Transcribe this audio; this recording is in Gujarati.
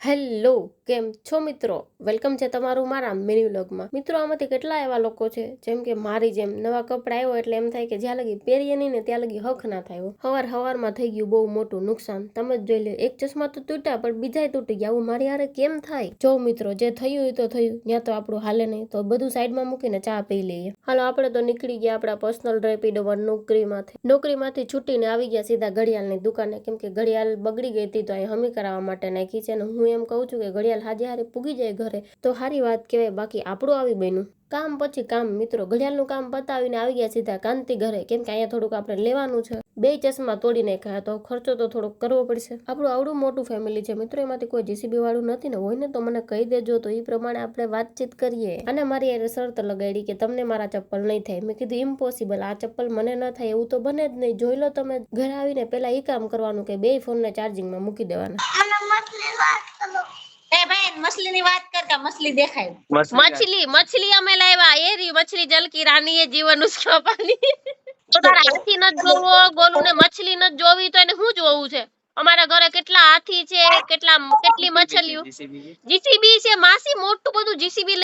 હેલો, કેમ છો મિત્રો? વેલકમ છે તમારું મારા મિની વ્લોગમાં. મિત્રો, આમાંથી કેટલા એવા લોકો છે જેમ કે મારી જેમ નવા કપડા આવ્યો એટલે એમ થાય કે જ્યાં લગી પહેરીએ નહીં ને ત્યાં લગી હક ના થાય. હવારમાં થઈ ગયું બહુ મોટું નુકસાન. તમે જ જોઈ લો, એક ચશ્મા તો તૂટ્યા પણ બીજાય તૂટી ગયા. આવું મારી હારે કેમ થાય? જો મિત્રો, જે થયું એ તો થયું, ત્યાં તો આપણું હાલે નહીં, તો બધું સાઈડમાં મૂકીને ચા પી લઈએ. હાલો, આપણે તો નીકળી ગયા આપણા પર્સનલ રેપિડોમાં નોકરીમાંથી છૂટીને આવી ગયા સીધા ઘડિયાળની દુકાને, કેમ કે ઘડિયાળ બગડી ગઈ હતી તો અહીં હમી કરાવવા માટે નાખી છે. અને હું એમ કહું છું કે ઘડિયાળ હાજે હારે પૂગી જાય ઘરે તો સારી વાત કહેવાય. બાકી આપણું આવી બન્યું કામ પછી કામ. મિત્રો, ઘડિયાળનું કામ પતાવીને આવી ગયા સીધા કાંતિ ઘરે, કેમ કે અહીંયા થોડુંક આપણે લેવાનું છે. 2 ચશ્મા તોડી નાખ્યા તો ખર્ચો તો થોડોક કરવો પડશે. આપણું આવડું મોટું ફેમિલી છે મિત્રો, એમાંથી કોઈ જીસીબી વાળું નથી ને. હોય ને તો મને કહી દેજો, તો એ પ્રમાણે આપણે વાતચીત કરીએ. અને મારી એને શરત લગાડી કે તમને મારા ચપ્પલ નહીં થાય. મેં કીધું ઇમ્પોસિબલ, આ ચપ્પલ મને ન થાય એવું તો બને જ નહીં. જોઈ લો તમે, ઘરે આવીને પેલા એ કામ કરવાનું કે 2 ફોનને ચાર્જિંગમાં મૂકી દેવાના. મછલી વાત કરતા મછલી દેખાય. મછલી અમે લાવ્યા. એ રી મછલી જલકી રાની એ જીવન ઉસકા પાણી. તો તારા હાથી ન જોવો, ગોલું ને મછલી ન જોવી તો એને શું જોવું છે? અમારા ઘરે કેટલા હાથી છે, કેટલી મછલીઓ. જીસીબી છે માસી, મોટું બધું જીસીબી